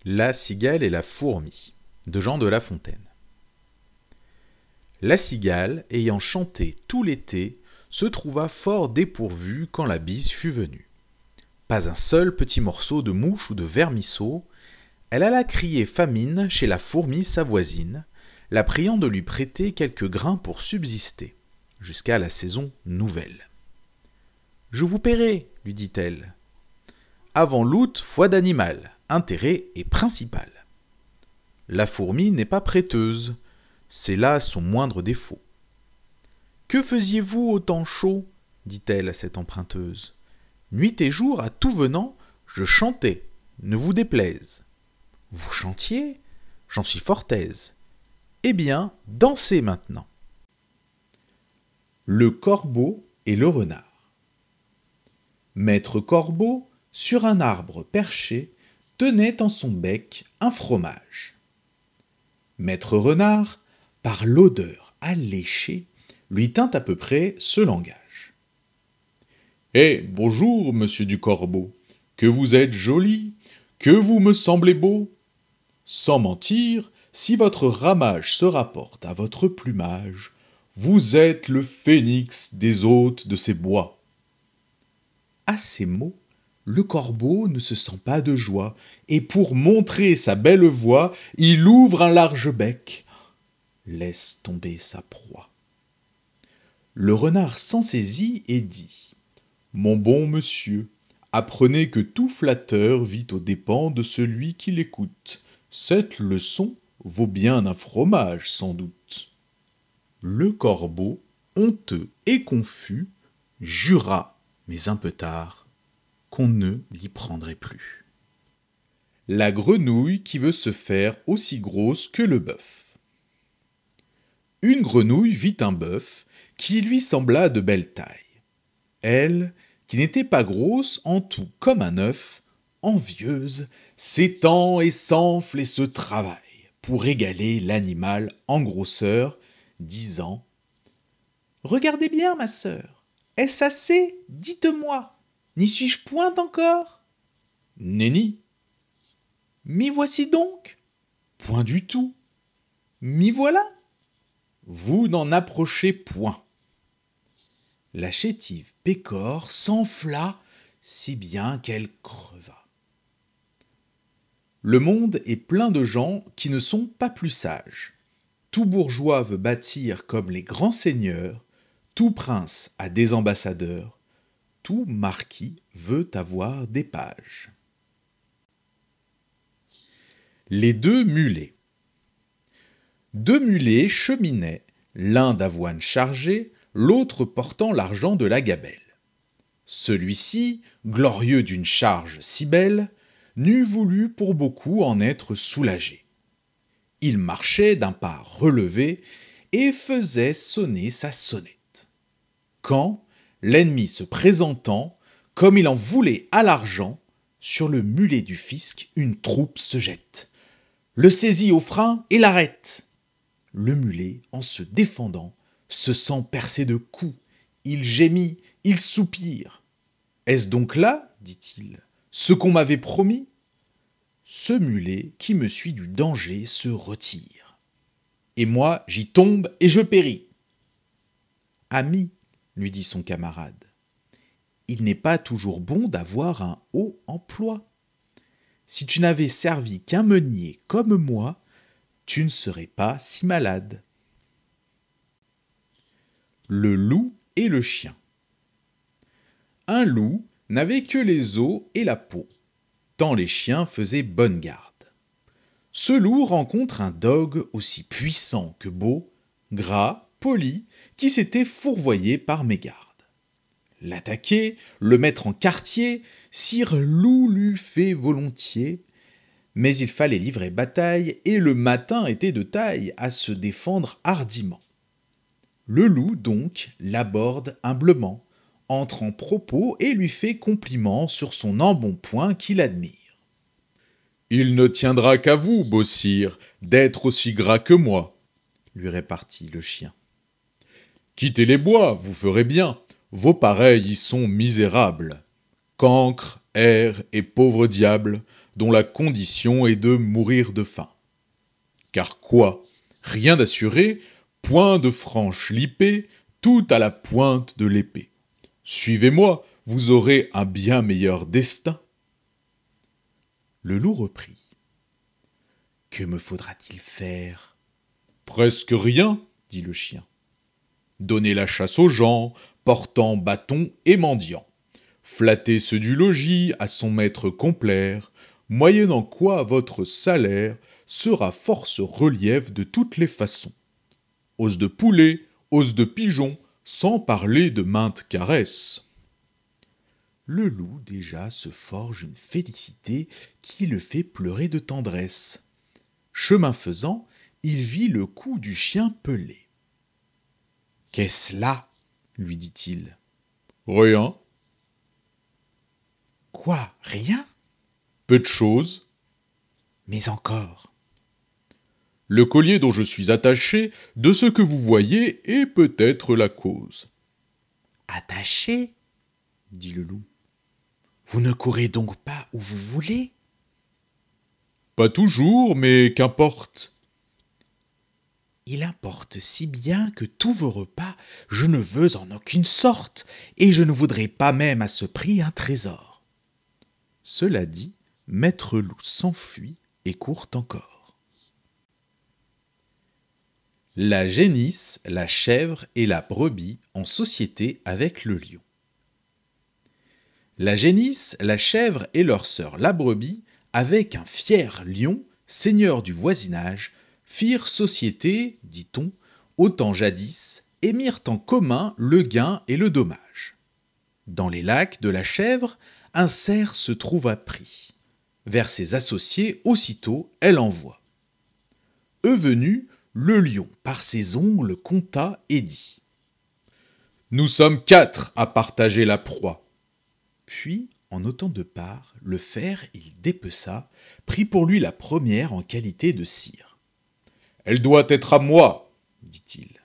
La cigale et la fourmi de Jean de La Fontaine. La cigale, ayant chanté tout l'été, se trouva fort dépourvue quand la bise fut venue. Pas un seul petit morceau de mouche ou de vermisseau. Elle alla crier famine chez la fourmi sa voisine, la priant de lui prêter quelques grains pour subsister, jusqu'à la saison nouvelle. « Je vous paierai, lui dit-elle. Avant l'août, foi d'animal, intérêt est principal. La fourmi n'est pas prêteuse, c'est là son moindre défaut. Que faisiez-vous au temps chaud, dit-elle à cette emprunteuse. Nuit et jour, à tout venant, je chantais, ne vous déplaise. Vous chantiez, j'en suis fort aise. Eh bien, dansez maintenant. Le corbeau et le renard. Maître corbeau, sur un arbre perché, tenait en son bec un fromage. Maître renard, par l'odeur alléchée, lui tint à peu près ce langage. « Eh, bonjour, monsieur du corbeau, que vous êtes joli, que vous me semblez beau. Sans mentir, si votre ramage se rapporte à votre plumage, vous êtes le phénix des hôtes de ces bois. » À ces mots, le corbeau ne se sent pas de joie, et pour montrer sa belle voix, il ouvre un large bec, laisse tomber sa proie. Le renard s'en saisit et dit « Mon bon monsieur, apprenez que tout flatteur vit aux dépens de celui qui l'écoute. Cette leçon vaut bien un fromage, sans doute. » Le corbeau, honteux et confus, jura, mais un peu tard, qu'on ne l'y prendrait plus. La grenouille qui veut se faire aussi grosse que le bœuf. Une grenouille vit un bœuf qui lui sembla de belle taille. Elle, qui n'était pas grosse en tout comme un œuf, envieuse, s'étend et s'enfle et se travaille pour égaler l'animal en grosseur, disant « Regardez bien, ma sœur, est-ce assez? Dites-moi. N'y suis-je point encore? » « Nenni. »« M'y voici donc? » ?»« Point du tout. »« M'y voilà? » ?»« Vous n'en approchez point. » La chétive pécore s'enfla si bien qu'elle creva. Le monde est plein de gens qui ne sont pas plus sages. Tout bourgeois veut bâtir comme les grands seigneurs, tout prince a des ambassadeurs, tout marquis veut avoir des pages. Les deux mulets. Deux mulets cheminaient, l'un d'avoine chargé, l'autre portant l'argent de la gabelle. Celui-ci, glorieux d'une charge si belle, n'eût voulu pour beaucoup en être soulagé. Il marchait d'un pas relevé et faisait sonner sa sonnette. Quand, l'ennemi se présentant, comme il en voulait à l'argent, sur le mulet du fisc une troupe se jette, le saisit au frein et l'arrête. Le mulet, en se défendant, se sent percé de coups, il gémit, il soupire. « Est-ce donc là, dit-il, ce qu'on m'avait promis ? Ce mulet qui me suit du danger se retire. Et moi, j'y tombe et je péris. » « Ami, lui dit son camarade, il n'est pas toujours bon d'avoir un haut emploi. Si tu n'avais servi qu'un meunier comme moi, tu ne serais pas si malade. » Le loup et le chien. Un loup n'avait que les os et la peau, tant les chiens faisaient bonne garde. Ce loup rencontre un dogue aussi puissant que beau, gras, poli, qui s'était fourvoyé par mégarde. L'attaquer, le mettre en quartier, sire loup l'eût fait volontiers, mais il fallait livrer bataille, et le matin était de taille à se défendre hardiment. Le loup donc l'aborde humblement, entre en propos et lui fait compliment sur son embonpoint qu'il admire. « Il ne tiendra qu'à vous, beau sire, d'être aussi gras que moi, » lui répartit le chien. « Quittez les bois, vous ferez bien, vos pareils y sont misérables. Cancres, airs et pauvres diables, dont la condition est de mourir de faim. Car quoi? Rien d'assuré, point de franche lippée, tout à la pointe de l'épée. Suivez-moi, vous aurez un bien meilleur destin. Le loup reprit. Que me faudra-t-il faire? Presque rien, dit le chien. Donner la chasse aux gens, portant bâton et mendiant. Flatter ceux du logis à son maître complaire, moyennant quoi votre salaire sera force relief de toutes les façons. Os de poulet, os de pigeon, sans parler de maintes caresses. Le loup déjà se forge une félicité qui le fait pleurer de tendresse. Chemin faisant, il vit le cou du chien pelé. « Qu'est-ce là ?» lui dit-il. « Rien. »« Quoi, rien ?»« Peu de choses. »« Mais encore. » « Le collier dont je suis attaché, de ce que vous voyez, est peut-être la cause. »« Attaché ?» dit le loup. « Vous ne courez donc pas où vous voulez ?»« Pas toujours, mais qu'importe. » « Il importe si bien que tous vos repas, je ne veux en aucune sorte, et je ne voudrais pas même à ce prix un trésor. » Cela dit, Maître Loup s'enfuit et court encore. La génisse, la chèvre et la brebis en société avec le lion. La génisse, la chèvre et leur sœur la brebis, avec un fier lion, seigneur du voisinage, firent société, dit-on, au temps jadis, et mirent en commun le gain et le dommage. Dans les lacs de la chèvre, un cerf se trouva pris. Vers ses associés, aussitôt, elle envoie. Eux venus, le lion, par ses ongles, compta et dit « Nous sommes 4 à partager la proie. » Puis, en autant de parts, le fer il dépeça, prit pour lui la première en qualité de sire. « Elle doit être à moi, dit-il.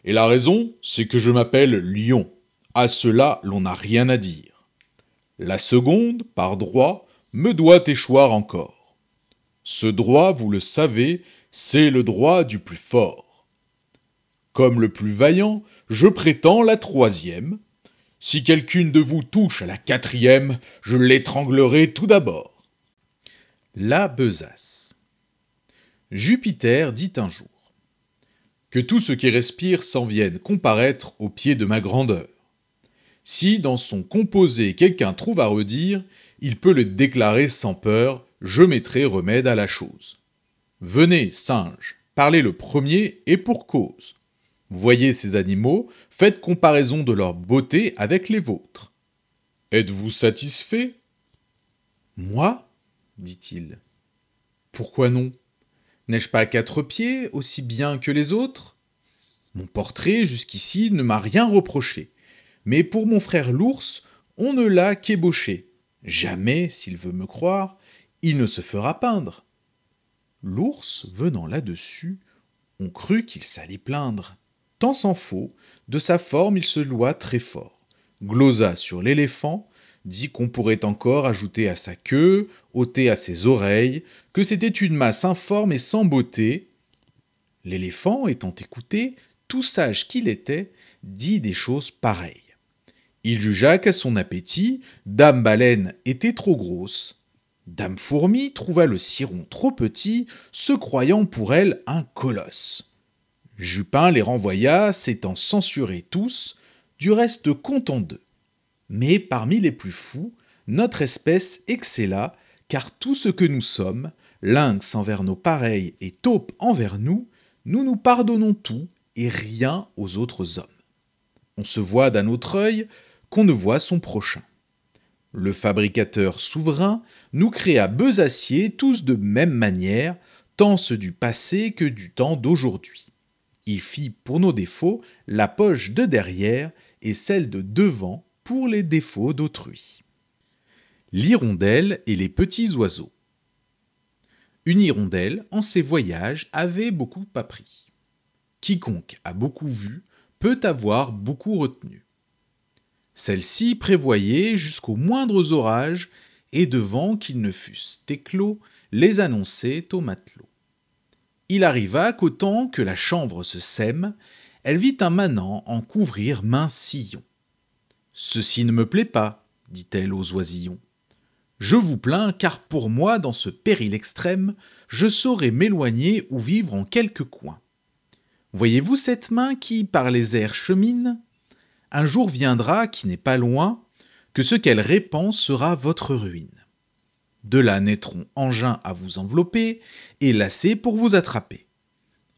Et la raison, c'est que je m'appelle Lion. À cela, l'on n'a rien à dire. La seconde, par droit, me doit échoir encore. Ce droit, vous le savez, c'est le droit du plus fort. Comme le plus vaillant, je prétends la troisième. Si quelqu'une de vous touche à la quatrième, je l'étranglerai tout d'abord. » La besace. Jupiter dit un jour « Que tout ce qui respire s'en vienne comparaître aux pieds de ma grandeur. Si dans son composé quelqu'un trouve à redire, il peut le déclarer sans peur, je mettrai remède à la chose. Venez, singes, parlez le premier et pour cause. Voyez ces animaux, faites comparaison de leur beauté avec les vôtres. Êtes-vous satisfait ? » ?»« Moi ? » dit-il. « Pourquoi non ? N'ai-je pas 4 pieds, aussi bien que les autres ? Mon portrait, jusqu'ici, ne m'a rien reproché. Mais pour mon frère l'ours, on ne l'a qu'ébauché. Jamais, s'il veut me croire, il ne se fera peindre. » L'ours, venant là-dessus, on crut qu'il s'allait plaindre. Tant s'en faut, de sa forme il se loua très fort, glosa sur l'éléphant, dit qu'on pourrait encore ajouter à sa queue, ôter à ses oreilles, que c'était une masse informe et sans beauté. L'éléphant, étant écouté, tout sage qu'il était, dit des choses pareilles. Il jugea qu'à son appétit, Dame Baleine était trop grosse. Dame Fourmi trouva le ciron trop petit, se croyant pour elle un colosse. Jupin les renvoya, s'étant censurés tous, du reste content d'eux. Mais parmi les plus fous, notre espèce excella, car tout ce que nous sommes, lynx envers nos pareils et taupe envers nous, nous nous pardonnons tout et rien aux autres hommes. On se voit d'un autre œil qu'on ne voit son prochain. Le fabricateur souverain nous créa besaciers tous de même manière, tant ceux du passé que du temps d'aujourd'hui. Il fit pour nos défauts la poche de derrière et celle de devant pour les défauts d'autrui. L'hirondelle et les petits oiseaux. Une hirondelle, en ses voyages, avait beaucoup appris. Quiconque a beaucoup vu peut avoir beaucoup retenu. Celle-ci prévoyait jusqu'aux moindres orages et devant qu'ils ne fussent éclos, les annonçait aux matelots. Il arriva qu'au temps que la chanvre se sème, elle vit un manant en couvrir maints sillons. « Ceci ne me plaît pas, dit-elle aux oisillons. Je vous plains, car pour moi, dans ce péril extrême, je saurais m'éloigner ou vivre en quelque coin. Voyez-vous cette main qui, par les airs, chemine ? Un jour viendra, qui n'est pas loin, que ce qu'elle répand sera votre ruine. De là naîtront engins à vous envelopper et lacets pour vous attraper.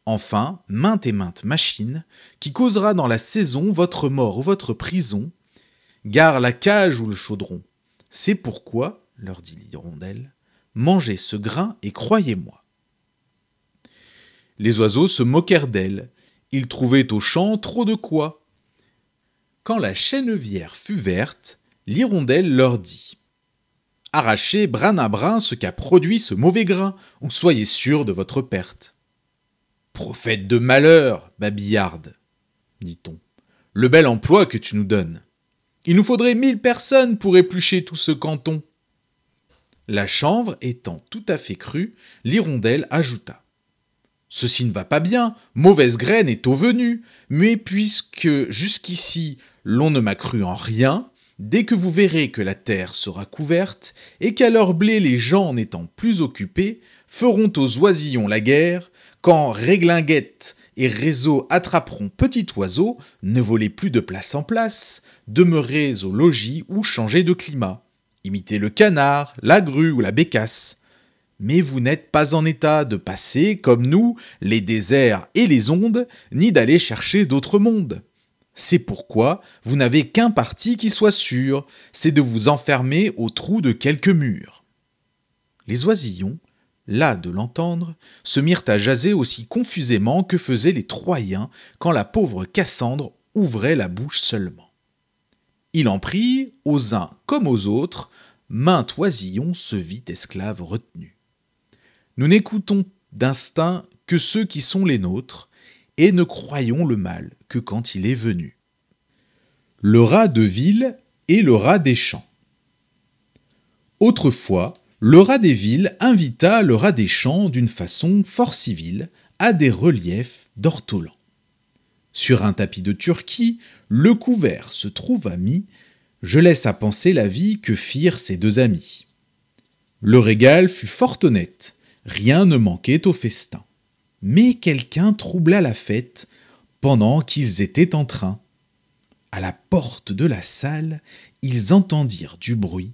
Enfin, maintes et maintes machines, qui causera dans la saison votre mort ou votre prison. Gare la cage ou le chaudron. C'est pourquoi, leur dit l'hirondelle, mangez ce grain et croyez-moi. » Les oiseaux se moquèrent d'elle. Ils trouvaient au champ trop de quoi. Quand la chènevière fut verte, l'hirondelle leur dit « Arrachez brin à brin ce qu'a produit ce mauvais grain, ou soyez sûrs de votre perte. »« Prophète de malheur, babillarde, dit-on, le bel emploi que tu nous donnes. Il nous faudrait 1000 personnes pour éplucher tout ce canton. » La chanvre étant tout à fait crue, l'hirondelle ajouta « Ceci ne va pas bien, mauvaise graine est au venu, mais puisque jusqu'ici l'on ne m'a cru en rien, dès que vous verrez que la terre sera couverte, et qu'à leur blé les gens n'étant plus occupés, feront aux oisillons la guerre, quand Réglinguette et Réseau attraperont Petit Oiseau, ne volez plus de place en place, demeurez au logis ou changez de climat. Imitez le canard, la grue ou la bécasse. Mais vous n'êtes pas en état de passer, comme nous, les déserts et les ondes, ni d'aller chercher d'autres mondes. C'est pourquoi vous n'avez qu'un parti qui soit sûr, c'est de vous enfermer au trou de quelques murs. » Les oisillons, las de l'entendre, se mirent à jaser aussi confusément que faisaient les Troyens quand la pauvre Cassandre ouvrait la bouche seulement. Il en prit, aux uns comme aux autres, maint oisillon se vit esclave retenu. Nous n'écoutons d'instinct que ceux qui sont les nôtres, et ne croyons le mal que quand il est venu. Le rat de ville et le rat des champs. Autrefois, le rat des villes invita le rat des champs d'une façon fort civile à des reliefs d'ortolans. Sur un tapis de Turquie, le couvert se trouva mis, je laisse à penser la vie que firent ces deux amis. Le régal fut fort honnête, rien ne manquait au festin. Mais quelqu'un troubla la fête pendant qu'ils étaient en train. À la porte de la salle, ils entendirent du bruit.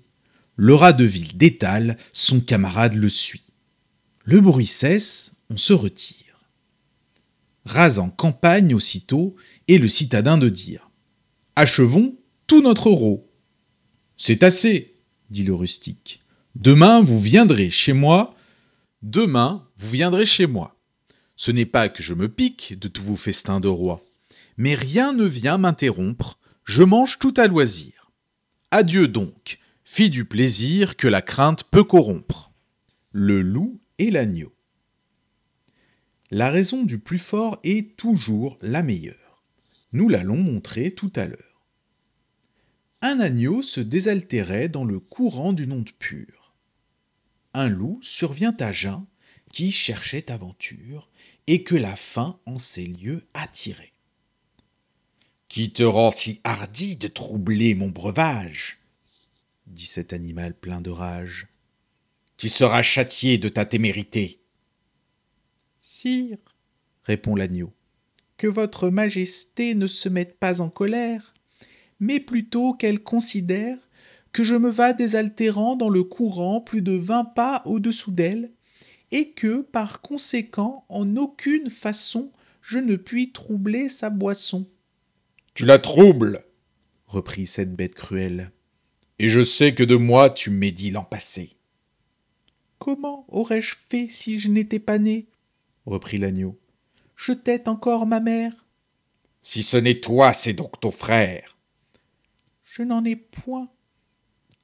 Le rat de ville détale, son camarade le suit. Le bruit cesse, on se retire. Rasant campagne aussitôt, et le citadin de dire « Achevons tout notre rôt. »« C'est assez, dit le rustique. Demain, vous viendrez chez moi. Ce n'est pas que je me pique de tous vos festins de roi, mais rien ne vient m'interrompre, je mange tout à loisir. Adieu donc, fille du plaisir que la crainte peut corrompre. » Le loup et l'agneau. La raison du plus fort est toujours la meilleure. Nous l'allons montrer tout à l'heure. Un agneau se désaltérait dans le courant d'une onde pure. Un loup survient à jeun, qui cherchait aventure, et que la faim en ces lieux attirait. « Qui te rend si hardi de troubler mon breuvage ?» dit cet animal plein de rage. « Tu seras châtié de ta témérité. » « Sire, répond l'agneau, que votre majesté ne se mette pas en colère, mais plutôt qu'elle considère que je me vas désaltérant dans le courant plus de 20 pas au-dessous d'elle, et que, par conséquent, en aucune façon, je ne puis troubler sa boisson. »« Tu la troubles, reprit cette bête cruelle, et je sais que de moi tu médis l'an passé. »« Comment aurais-je fait si je n'étais pas né ?» reprit l'agneau. « Je tette encore ma mère. »« Si ce n'est toi, c'est donc ton frère. »« Je n'en ai point. »«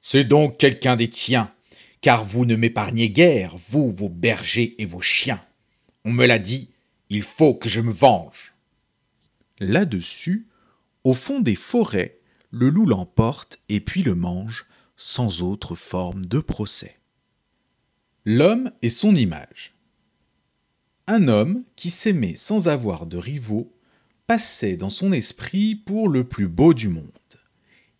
C'est donc quelqu'un des tiens, car vous ne m'épargnez guère, vous, vos bergers et vos chiens. On me l'a dit, il faut que je me venge. » Là-dessus, au fond des forêts, le loup l'emporte et puis le mange, sans autre forme de procès. L'homme et son image. Un homme qui s'aimait sans avoir de rivaux passait dans son esprit pour le plus beau du monde.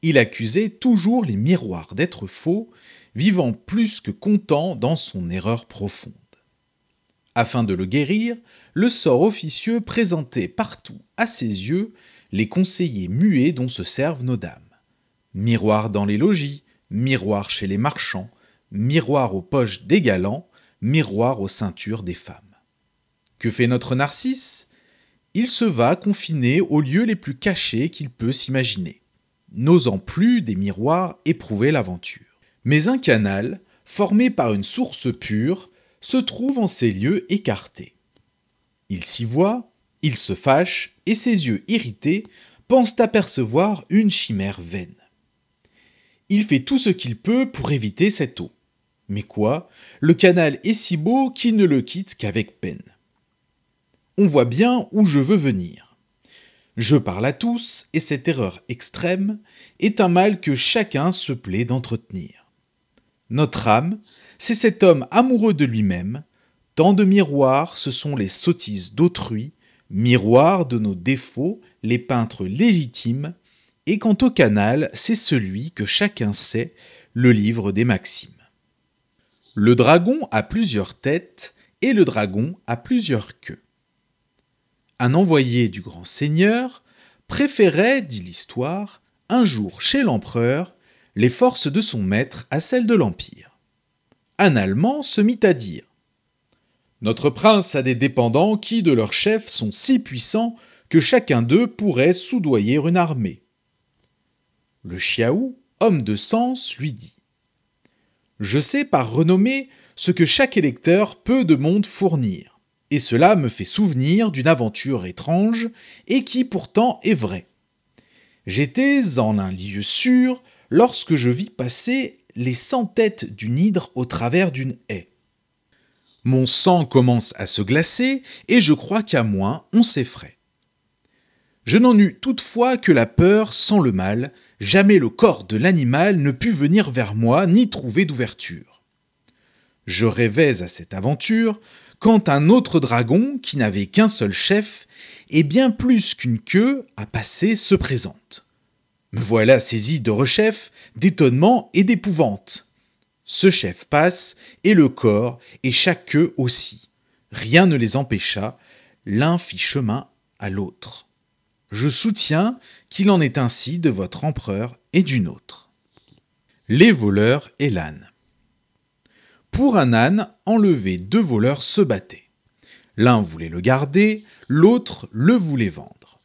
Il accusait toujours les miroirs d'être faux, vivant plus que content dans son erreur profonde. Afin de le guérir, le sort officieux présentait partout à ses yeux les conseillers muets dont se servent nos dames. Miroir dans les logis, miroir chez les marchands, miroir aux poches des galants, miroir aux ceintures des femmes. Que fait notre Narcisse ? Il se va confiner aux lieux les plus cachés qu'il peut s'imaginer, n'osant plus des miroirs éprouver l'aventure. Mais un canal, formé par une source pure, se trouve en ces lieux écartés. Il s'y voit, il se fâche, et ses yeux irrités pensent apercevoir une chimère vaine. Il fait tout ce qu'il peut pour éviter cette eau. Mais quoi ? Le canal est si beau qu'il ne le quitte qu'avec peine. On voit bien où je veux venir. Je parle à tous, et cette erreur extrême est un mal que chacun se plaît d'entretenir. Notre âme, c'est cet homme amoureux de lui-même. Tant de miroirs, ce sont les sottises d'autrui, miroirs de nos défauts, les peintres légitimes, et quant au canal, c'est celui que chacun sait, le livre des maximes. Le dragon a plusieurs têtes, et le dragon a plusieurs queues. Un envoyé du grand seigneur préférait, dit l'histoire, un jour chez l'empereur, les forces de son maître à celles de l'Empire. Un Allemand se mit à dire « Notre prince a des dépendants qui, de leur chef, sont si puissants que chacun d'eux pourrait soudoyer une armée. » Le Chiaou, homme de sens, lui dit « Je sais par renommée ce que chaque électeur peut de monde fournir. Et cela me fait souvenir d'une aventure étrange, et qui pourtant est vraie. J'étais en un lieu sûr, lorsque je vis passer les 100 têtes d'une hydre au travers d'une haie. Mon sang commence à se glacer, et je crois qu'à moins on s'effraie. Je n'en eus toutefois que la peur sans le mal, jamais le corps de l'animal ne put venir vers moi ni trouver d'ouverture. Je rêvais à cette aventure, quand un autre dragon, qui n'avait qu'un seul chef, et bien plus qu'une queue à passer, se présente. Me voilà saisi de rechef, d'étonnement et d'épouvante. Ce chef passe, et le corps, et chaque queue aussi. Rien ne les empêcha, l'un fit chemin à l'autre. Je soutiens qu'il en est ainsi de votre empereur et du nôtre. Les voleurs et l'âne. Pour un âne, enlevé 2 voleurs se battaient. L'un voulait le garder, l'autre le voulait vendre.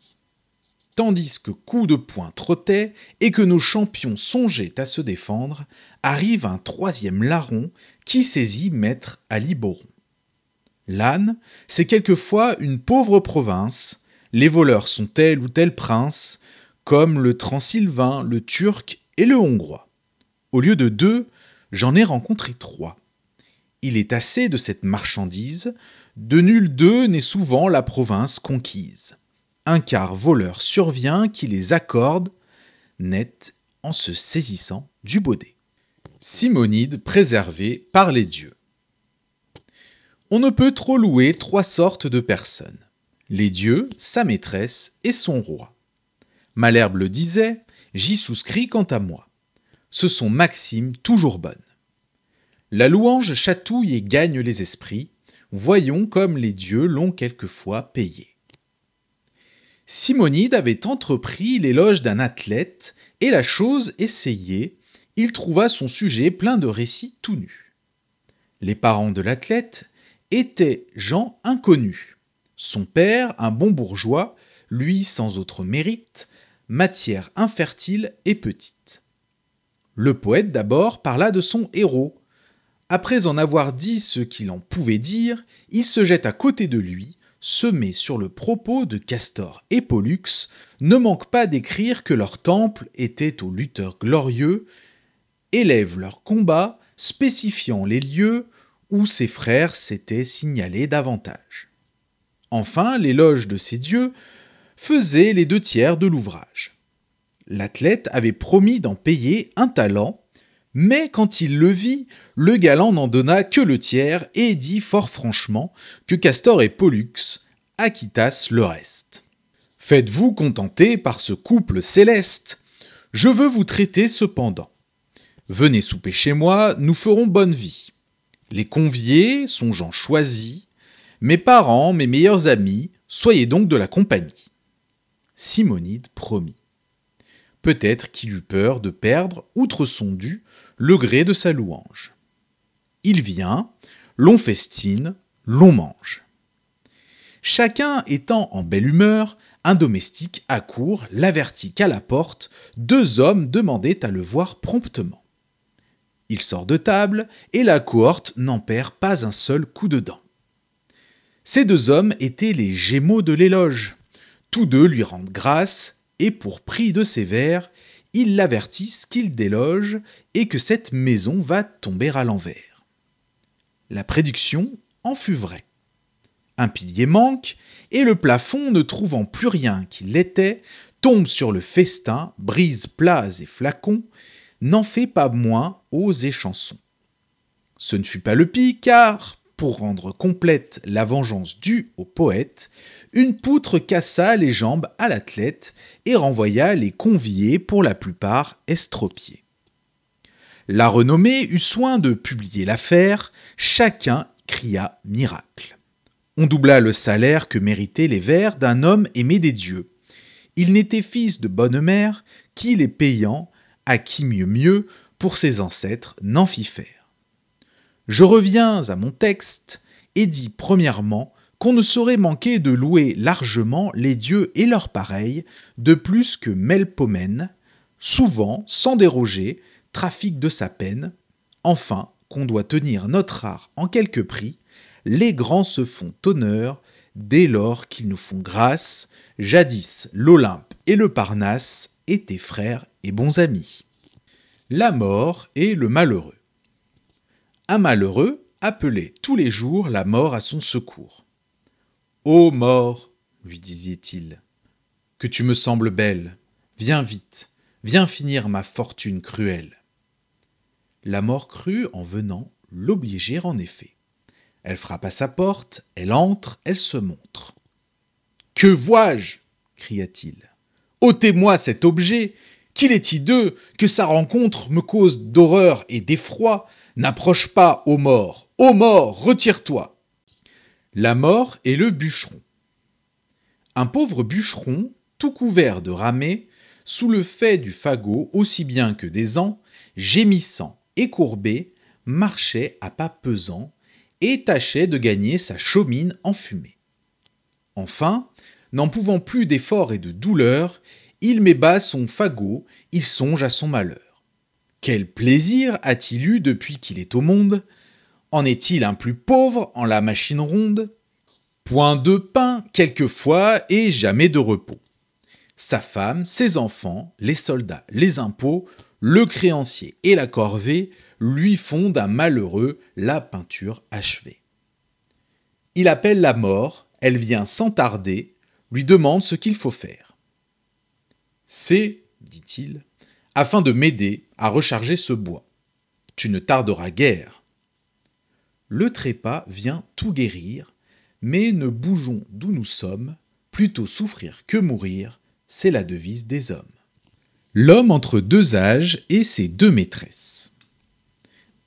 Tandis que coups de poing trottaient et que nos champions songeaient à se défendre, arrive un 3e larron qui saisit maître à Liboron. L'âne, c'est quelquefois une pauvre province, les voleurs sont tel ou tel prince, comme le Transylvain, le Turc et le Hongrois. Au lieu de 2, j'en ai rencontré 3. Il est assez de cette marchandise, de nul d'eux n'est souvent la province conquise. Un quart voleur survient qui les accorde, net en se saisissant du baudet. Simonide préservée par les dieux. On ne peut trop louer 3 sortes de personnes. Les dieux, sa maîtresse et son roi. Malherbe le disait, j'y souscris quant à moi. Ce sont maximes toujours bonnes. La louange chatouille et gagne les esprits, voyons comme les dieux l'ont quelquefois payé. Simonide avait entrepris l'éloge d'un athlète, et la chose essayée, il trouva son sujet plein de récits tout nus. Les parents de l'athlète étaient gens inconnus. Son père, un bon bourgeois, lui sans autre mérite, matière infertile et petite. Le poète d'abord parla de son héros. Après en avoir dit ce qu'il en pouvait dire, il se jette à côté de lui, se met sur le propos de Castor et Pollux, ne manque pas d'écrire que leur temple était aux lutteurs glorieux, élève leur combat, spécifiant les lieux où ses frères s'étaient signalés davantage. Enfin, l'éloge de ces dieux faisait les 2 tiers de l'ouvrage. L'athlète avait promis d'en payer un talent, Mais quand il le vit, le galant n'en donna que le tiers et dit fort franchement que Castor et Pollux acquittassent le reste. Faites-vous contenter par ce couple céleste. Je veux vous traiter cependant. Venez souper chez moi, nous ferons bonne vie. Les conviés sont gens choisis, mes parents, mes meilleurs amis, soyez donc de la compagnie. Simonide promit. Peut-être qu'il eut peur de perdre, outre son dû, le gré de sa louange. Il vient, l'on festine, l'on mange. Chacun étant en belle humeur, un domestique accourt, l'avertit qu'à la porte, 2 hommes demandaient à le voir promptement. Il sort de table, et la cohorte n'en perd pas un seul coup de dent. Ces 2 hommes étaient les Gémeaux de l'éloge. Tous 2 lui rendent grâce, et pour prix de ses vers, ils l'avertissent qu'il déloge et que cette maison va tomber à l'envers. La prédiction en fut vraie. Un pilier manque, et le plafond, ne trouvant plus rien qui l'était, tombe sur le festin, brise plats et flacons, n'en fait pas moins aux et chansons. Ce ne fut pas le pis, car, pour rendre complète la vengeance due au poète, une poutre cassa les jambes à l'athlète et renvoya les conviés pour la plupart estropiés. La renommée eut soin de publier l'affaire, chacun cria miracle. On doubla le salaire que méritaient les vers d'un homme aimé des dieux. Il n'était fils de bonne mère, qui les payant, à qui mieux, pour ses ancêtres, n'en fit faire. Je reviens à mon texte, et dis premièrement qu'on ne saurait manquer de louer largement les dieux et leurs pareils, de plus que Melpomène, souvent, sans déroger, trafique de sa peine, enfin qu'on doit tenir notre art en quelque prix, les grands se font honneur dès lors qu'ils nous font grâce, jadis l'Olympe et le Parnasse étaient frères et bons amis. La mort et le malheureux. Un malheureux appelait tous les jours la mort à son secours. « Ô mort, lui disait-il, que tu me sembles belle, viens vite, viens finir ma fortune cruelle. » La mort crut, en venant, l'obliger en effet. Elle frappe à sa porte, elle entre, elle se montre. « Que vois-je » cria-t-il. « Ôtez-moi cet objet, qu'il est hideux, que sa rencontre me cause d'horreur et d'effroi. N'approche pas, ô mort, retire-toi !» La mort et le bûcheron. Un pauvre bûcheron, tout couvert de ramée, sous le fait du fagot aussi bien que des ans, gémissant et courbé, marchait à pas pesants et tâchait de gagner sa chaumine enfumée. Enfin, n'en pouvant plus d'effort et de douleur, il met bas son fagot, il songe à son malheur. Quel plaisir a-t-il eu depuis qu'il est au monde ? En est-il un plus pauvre en la machine ronde ? Point de pain quelquefois et jamais de repos. Sa femme, ses enfants, les soldats, les impôts, le créancier et la corvée lui font d'un malheureux la peinture achevée. Il appelle la mort, elle vient sans tarder, lui demande ce qu'il faut faire. « C'est, dit-il, afin de m'aider à recharger ce bois. Tu ne tarderas guère. » Le trépas vient tout guérir, mais ne bougeons d'où nous sommes, plutôt souffrir que mourir, c'est la devise des hommes. L'homme entre 2 âges et ses 2 maîtresses.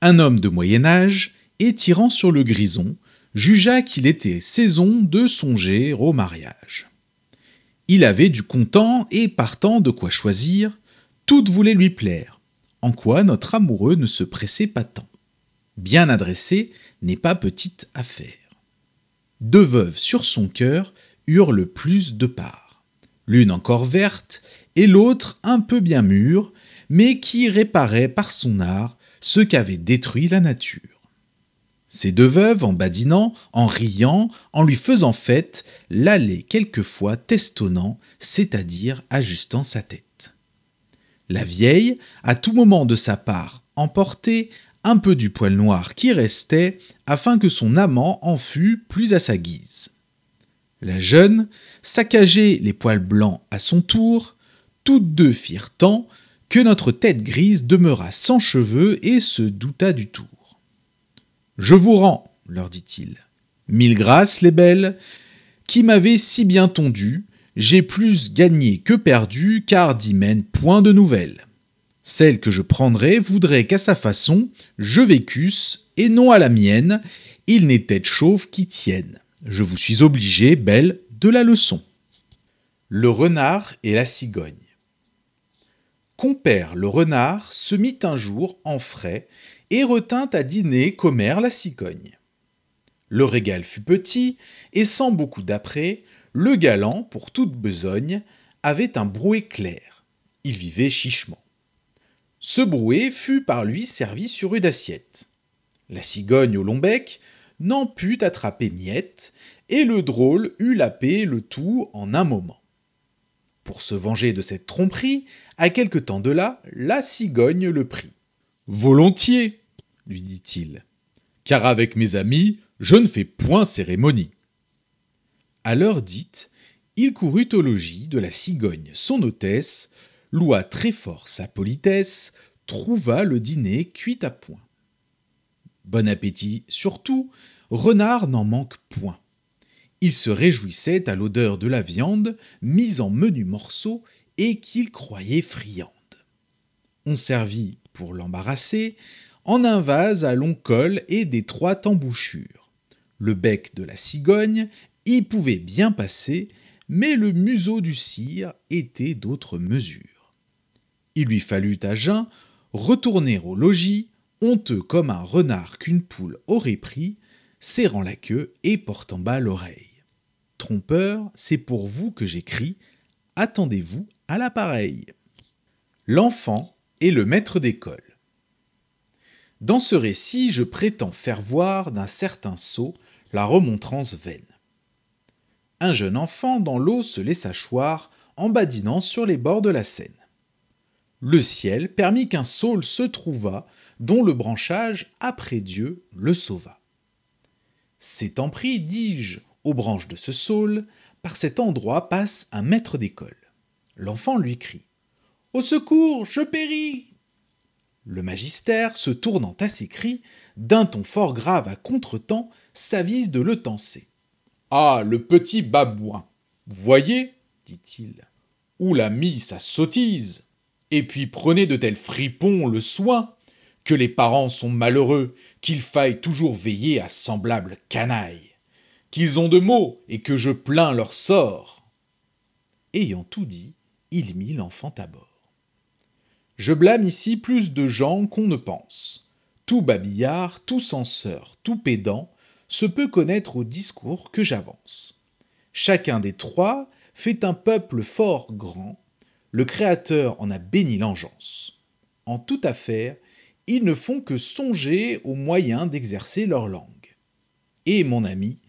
Un homme de moyen âge, et tirant sur le grison, jugea qu'il était saison de songer au mariage. Il avait du content et partant de quoi choisir, toutes voulaient lui plaire, en quoi notre amoureux ne se pressait pas tant. Bien adressé n'est pas petite affaire. 2 veuves sur son cœur eurent le plus de part, l'une encore verte et l'autre un peu bien mûre, mais qui réparait par son art ce qu'avait détruit la nature. Ces 2 veuves, en badinant, en riant, en lui faisant fête, l'allaient quelquefois testonnant, c'est-à-dire ajustant sa tête. La vieille, à tout moment de sa part, emportait un peu du poil noir qui restait, afin que son amant en fût plus à sa guise. La jeune saccageait les poils blancs à son tour, toutes 2 firent tant que notre tête grise demeura sans cheveux et se douta du tour. « Je vous rends, leur dit-il. Mille grâces, les belles, qui m'avez si bien tondu, j'ai plus gagné que perdu, car d'y mène point de nouvelles. Celle que je prendrais voudrait qu'à sa façon, je vécusse, et non à la mienne, il n'est tête chauve qui tienne. Je vous suis obligé, belle, de la leçon. » Le renard et la cigogne. Compère le renard se mit un jour en frais et retint à dîner commère la cigogne. Le régal fut petit, et sans beaucoup d'apprêt, le galant, pour toute besogne, avait un brouet clair. Il vivait chichement. Ce brouet fut par lui servi sur une assiette. La cigogne au long bec n'en put attraper miette, et le drôle eut lapé le tout en un moment. Pour se venger de cette tromperie, à quelque temps de là, la cigogne le prit. « Volontiers, lui dit-il, car avec mes amis, je ne fais point cérémonie. » À l'heure dite, il courut au logis de la cigogne son hôtesse, loua très fort sa politesse, trouva le dîner cuit à point. Bon appétit surtout, renard n'en manque point. Il se réjouissait à l'odeur de la viande, mise en menus morceaux, et qu'il croyait friande. On servit, pour l'embarrasser, en un vase à long col et d'étroite embouchure. Le bec de la cigogne y pouvait bien passer, mais le museau du cire était d'autre mesure. Il lui fallut à jeun retourner au logis, honteux comme un renard qu'une poule aurait pris, serrant la queue et portant bas l'oreille. Trompeur, c'est pour vous que j'écris, attendez-vous à l'appareil. L'enfant et le maître d'école. Dans ce récit, je prétends faire voir d'un certain sot la remontrance vaine. Un jeune enfant dans l'eau se laissa choir en badinant sur les bords de la Seine. Le ciel permit qu'un saule se trouva, dont le branchage, après Dieu, le sauva. S'étant pris, dis-je, aux branches de ce saule, par cet endroit passe un maître d'école. L'enfant lui crie « Au secours, je péris !» Le magister, se tournant à ses cris, d'un ton fort grave à contretemps, s'avise de le tancer. « Ah, le petit babouin, voyez, dit-il, où l'a mis sa sottise, et puis prenez de tels fripons le soin, que les parents sont malheureux, qu'il faille toujours veiller à semblable canaille, qu'ils ont de maux et que je plains leur sort. » Ayant tout dit, il mit l'enfant à bord. Je blâme ici plus de gens qu'on ne pense. Tout babillard, tout censeur, tout pédant se peut connaître au discours que j'avance. Chacun des trois fait un peuple fort grand, le Créateur en a béni l'engeance. En toute affaire, ils ne font que songer aux moyens d'exercer leur langue. Et mon ami,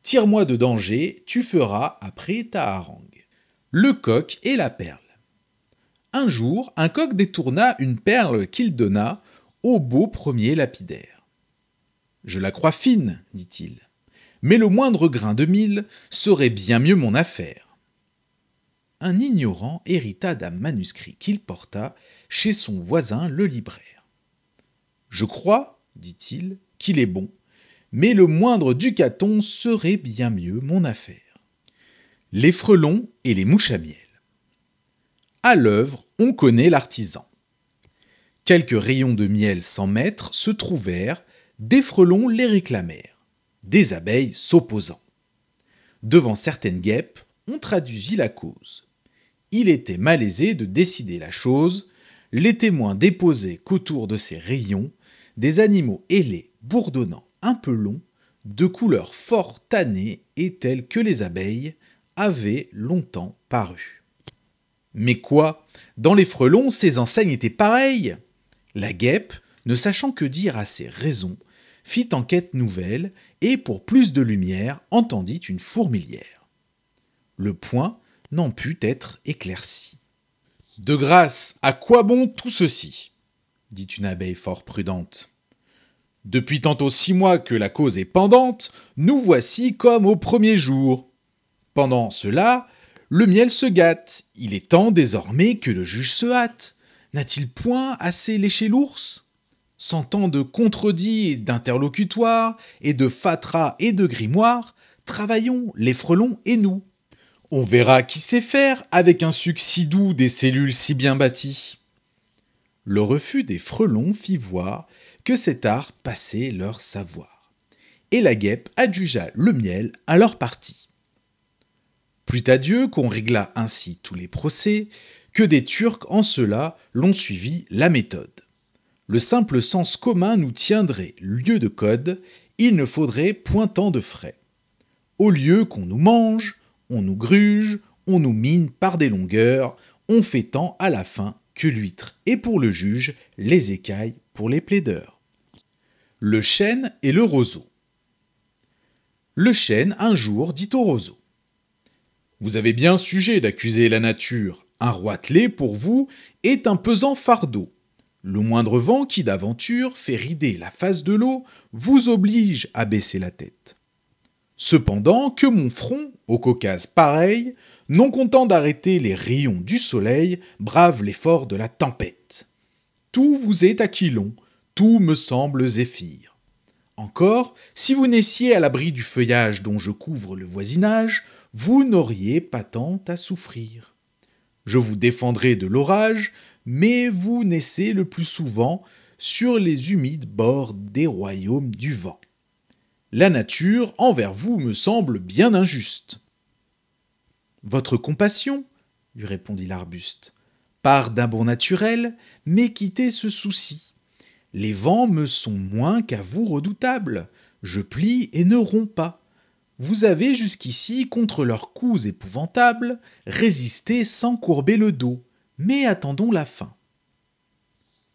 tire-moi de danger, tu feras après ta harangue. Le coq et la perle. Un jour, un coq détourna une perle qu'il donna au beau premier lapidaire. « Je la crois fine, dit-il, mais le moindre grain de mille serait bien mieux mon affaire. » Un ignorant hérita d'un manuscrit qu'il porta chez son voisin le libraire. « Je crois, dit-il, qu'il est bon, mais le moindre ducaton serait bien mieux mon affaire. » Les frelons et les mouches à miel. À l'œuvre, on connaît l'artisan. Quelques rayons de miel sans maître se trouvèrent, des frelons les réclamèrent, des abeilles s'opposant. Devant certaines guêpes, on traduisit la cause. Il était malaisé de décider la chose, les témoins déposaient qu'autour de ces rayons, des animaux ailés, bourdonnants, un peu longs, de couleur fort tannée et tels que les abeilles, avaient longtemps paru. Mais quoi, dans les frelons, ces enseignes étaient pareilles. La guêpe, ne sachant que dire à ces raisons, fit enquête nouvelle et, pour plus de lumière, entendit une fourmilière. Le point n'en put être éclairci. « De grâce, à quoi bon tout ceci ?» dit une abeille fort prudente. « Depuis tantôt 6 mois que la cause est pendante, nous voici comme au premier jour. Pendant cela, le miel se gâte, il est temps désormais que le juge se hâte. N'a-t-il point assez léché l'ours? Sans tant de contredits et d'interlocutoires, et de fatras et de grimoires, travaillons, les frelons et nous. On verra qui sait faire avec un suc si doux des cellules si bien bâties. Le refus des frelons fit voir que cet art passait leur savoir, et la guêpe adjugea le miel à leur parti. Plût à Dieu qu'on régla ainsi tous les procès, que des Turcs en cela l'ont suivi la méthode. Le simple sens commun nous tiendrait lieu de code, il ne faudrait point tant de frais. Au lieu qu'on nous mange, on nous gruge, on nous mine par des longueurs, on fait tant à la fin que l'huître est pour le juge, les écailles pour les plaideurs. Le chêne et le roseau. Le chêne un jour dit au roseau: vous avez bien sujet d'accuser la nature, un roitelet pour vous est un pesant fardeau. Le moindre vent qui d'aventure fait rider la face de l'eau vous oblige à baisser la tête. Cependant que mon front, au Caucase pareil, non content d'arrêter les rayons du soleil, brave l'effort de la tempête. Tout vous est aquilon, tout me semble zéphyr. Encore, si vous naissiez à l'abri du feuillage dont je couvre le voisinage, vous n'auriez pas tant à souffrir. Je vous défendrai de l'orage, mais vous naissez le plus souvent sur les humides bords des royaumes du vent. La nature envers vous me semble bien injuste. Votre compassion, lui répondit l'arbuste, part d'un bon naturel, mais quittez ce souci. Les vents me sont moins qu'à vous redoutables, je plie et ne romps pas. Vous avez jusqu'ici, contre leurs coups épouvantables, résisté sans courber le dos, mais attendons la fin.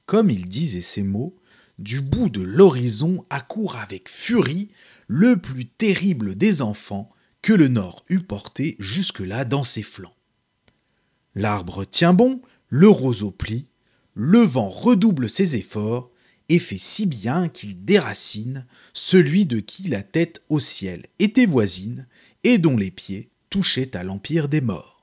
Comme il disait ces mots, du bout de l'horizon accourt avec furie le plus terrible des enfants que le Nord eût porté jusque-là dans ses flancs. L'arbre tient bon, le roseau plie, le vent redouble ses efforts et fait si bien qu'il déracine celui de qui la tête au ciel était voisine et dont les pieds touchaient à l'empire des morts.